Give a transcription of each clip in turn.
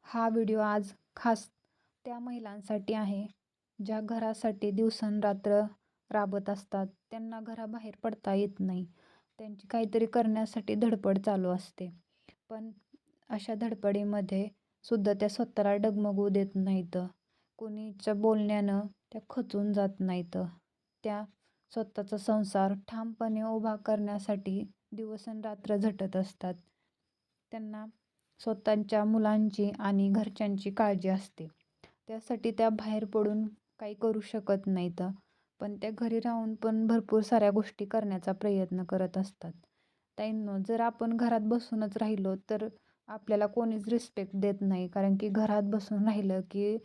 हा व्हिडिओ आज खास त्या महिलांसाठी आहे, ज्या घरासाठी दिवसंरात्र राबत असतात. त्यांना घराबाहेर पडता येत नाही. त्यांची काहीतरी करण्यासाठी धडपड चालू असते. पण अशा धडपडीमध्ये सुद्धा त्या स्वतःला डगमगू देत नाहीत. कुणीच्या बोलण्यानं त्या खचून जात नाहीत. त्या स्वतःचा संसार ठामपणे उभा करण्यासाठी दिवसंरात्र झटत असतात. त्यांना स्वतःच्या मुलांची आणि घरच्यांची काळजी असते. त्यासाठी त्या बाहेर पडून काही करू शकत नाहीत. पण त्या घरी राहून पण भरपूर साऱ्या गोष्टी करण्याचा प्रयत्न करत असतात. ताईंनो, जर आपण घरात बसूनच राहिलो तर आपल्याला कोणीच रिस्पेक्ट देत नाही. कारण की घरात बसून राहिलं की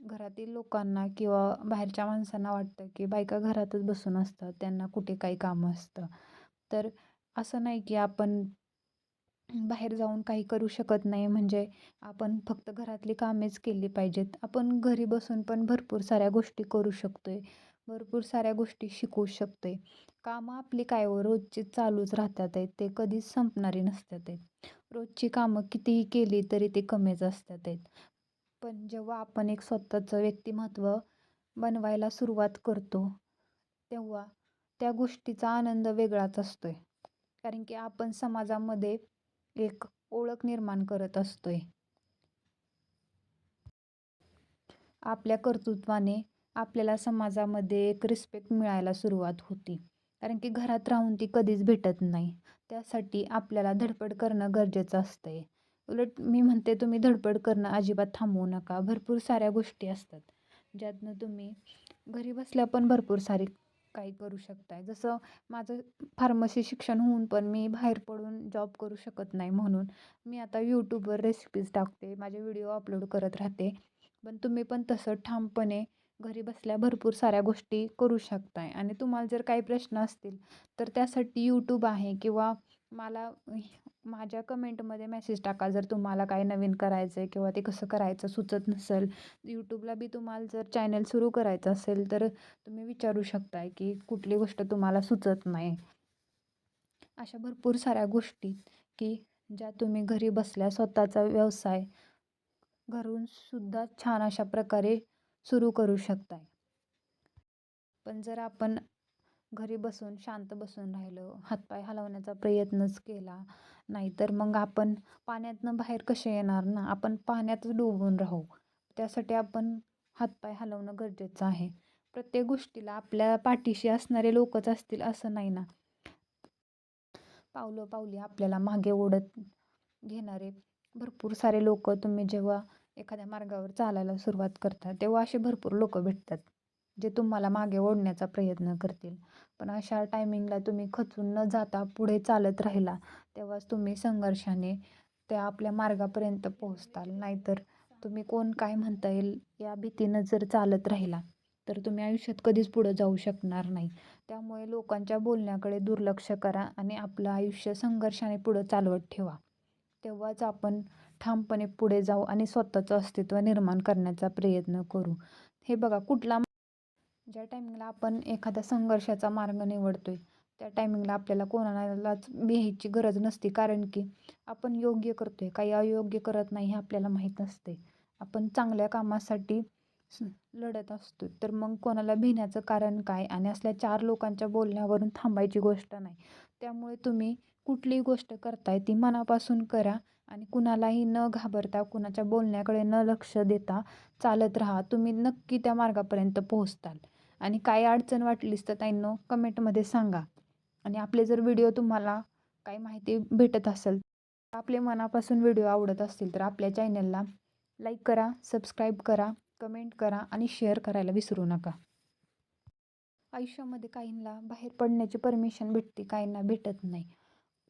घरातील लोकांना किंवा बाहेरच्या माणसांना वाटतं की बायका घरातच बसून असतात, त्यांना कुठे काही कामं असतं. तर असं नाही की आपण बाहेर जाऊन काही करू शकत नाही म्हणजे आपण फक्त घरातली कामेच केली पाहिजेत. आपण घरी बसून पण भरपूर साऱ्या गोष्टी करू शकतोय. भरपूर साऱ्या गोष्टी शिकू शकतोय. कामं आपली काय हो रोजची चालूच राहतात आहेत. ते कधीच संपणारी नसतात आहेत. रोजची कामं कितीही केली तरी ते कमीच असतात आहेत. पण जेव्हा आपण एक स्वतःचं व्यक्तिमत्त्व बनवायला सुरुवात करतो, तेव्हा त्या गोष्टीचा आनंद वेगळाच असतोय. कारण की आपण समाजामध्ये एक ओळख निर्माण करत असतोय. आपल्या कर्तृत्वाने आपल्याला समाजामध्ये एक रिस्पेक्ट मिळायला सुरुवात होती. कारण की घरात राहून ती कधीच भेटत नाही. त्यासाठी आपल्याला धडपड करणं गरजेचं असतंय. उलट मी म्हणते तुम्ही धडपड करणं अजिबात थांबवू नका. भरपूर साऱ्या गोष्टी असतात, ज्यातनं तुम्ही घरी बसल्या पण भरपूर सारी काही करू शकताय. जसं माझं फार्मसी शिक्षण होऊन पण मी बाहेर पडून जॉब करू शकत नाही म्हणून मी आता YouTubeवर रेसिपीज टाकते. माझे व्हिडिओ अपलोड करत राहते. पण तुम्ही पण तसं ठामपणे घरी बसल्या भरपूर साऱ्या गोष्टी करू शकताय. आणि तुम्हाला जर काही प्रश्न असतील तर त्यासाठी YouTube आहे किंवा मला माझ्या कमेंटमध्ये मेसेज टाका. जर तुम्हाला काही नवीन करायचं आहे किंवा ते कसं करायचं सुचत नसेल. YouTubeला बी तुम्हाला जर चॅनल सुरू करायचं असेल तर तुम्ही विचारू शकताय की कुठली गोष्ट तुम्हाला सुचत नाही. अशा भरपूर साऱ्या गोष्टी की ज्या तुम्ही घरी बसल्या स्वतःचा व्यवसाय घरून सुद्धा छान अशा प्रकारे सुरू करू शकताय. पण जर आपण घरी बसून शांत बसून राहिलो, हातपाय हलवण्याचा प्रयत्नच केला नाही, तर मग आपण पाण्यातनं बाहेर कसे येणार ना? आपण पाण्यातच डुबून राहू. त्यासाठी आपण हातपाय हलवणं गरजेचं आहे. प्रत्येक गोष्टीला आपल्या पाठीशी असणारे लोकच असतील असं नाही ना. पावलोपावली आपल्याला मागे ओढत घेणारे भरपूर सारे लोकं तुम्ही जेव्हा एखाद्या मार्गावर चालायला सुरुवात करता, तेव्हा असे भरपूर लोकं भेटतात, जे तुम्हाला मागे ओढण्याचा प्रयत्न करतील. पण अशा टायमिंगला तुम्ही खचून न जाता पुढे चालत राहिला, तेव्हाच तुम्ही संघर्षाने त्या आपल्या मार्गापर्यंत पोहोचताल. नाहीतर तुम्ही कोण काय म्हणता येईल या भीतीनं जर चालत राहिला, तर तुम्ही आयुष्यात कधीच पुढे जाऊ शकणार नाही. त्यामुळे लोकांच्या बोलण्याकडे दुर्लक्ष करा आणि आपलं आयुष्य संघर्षाने पुढं चालवत ठेवा. तेव्हाच आपण ठामपणे पुढे जाऊ आणि स्वतःचं अस्तित्व निर्माण करण्याचा प्रयत्न करू. हे बघा ज्या टायमिंगला आपण एखाद्या संघर्षाचा मार्ग निवडतोय, त्या टायमिंगला आपल्याला कोणालाच भ्यायची गरज नसते. कारण की आपण योग्य करतोय, काही अयोग्य करत नाही हे आपल्याला माहीत असते. आपण चांगल्या कामासाठी लढत असतो. तर मग कोणाला भिण्याचं कारण काय? आणि असल्या 4 लोकांच्या बोलण्यावरून थांबायची गोष्ट नाही. त्यामुळे तुम्ही कुठलीही गोष्ट करताय ती मनापासून करा आणि कुणालाही न घाबरता, कुणाच्या बोलण्याकडे न लक्ष देता चालत राहा. तुम्ही नक्की त्या मार्गापर्यंत पोहोचताल. आणि काय अडचण वाटलीच तर ताईंनो कमेंटमध्ये सांगा. आणि आपले जर व्हिडिओ तुम्हाला काही माहिती भेटत असेल, आपले मनापासून व्हिडिओ आवडत असतील तर आपल्या चॅनलला लाईक करा, सबस्क्राईब करा, कमेंट करा आणि शेअर करायला विसरू नका. आयुष्यामध्ये काहींना बाहेर पडण्याची परमिशन भेटते, काहींना भेटत नाही.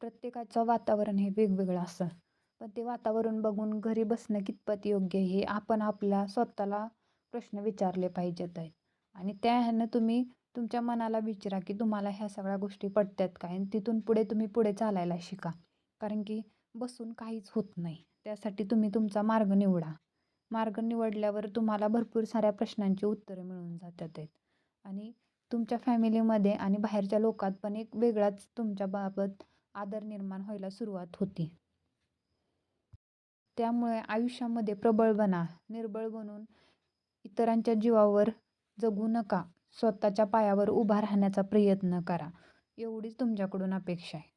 प्रत्येकाचं वातावरण हे वेगवेगळं असतं. पण ते वातावरण बघून घरी बसणं कितपत योग्य हे आपण आपल्या स्वतःला प्रश्न विचारले पाहिजेत आहेत. आणि त्या ह्यानं तुम्ही तुमच्या मनाला विचारा की तुम्हाला ह्या सगळ्या गोष्टी पटतात काय? आणि तिथून पुढे तुम्ही पुढे चालायला शिका. कारण की बसून काहीच होत नाही. त्यासाठी तुम्ही तुमचा मार्ग निवडा. मार्ग निवडल्यावर तुम्हाला भरपूर साऱ्या प्रश्नांची उत्तरं मिळून जातात आहेत. आणि तुमच्या फॅमिलीमध्ये आणि बाहेरच्या लोकात पण एक वेगळाच तुमच्याबाबत आदर निर्माण व्हायला सुरुवात होते. त्यामुळे आयुष्यामध्ये प्रबळ बना. निर्बळ बनून इतरांच्या जीवावर जगू नका. स्वतःच्या पायावर उभा राहण्याचा प्रयत्न करा. एवढीच तुमच्याकडून अपेक्षा आहे.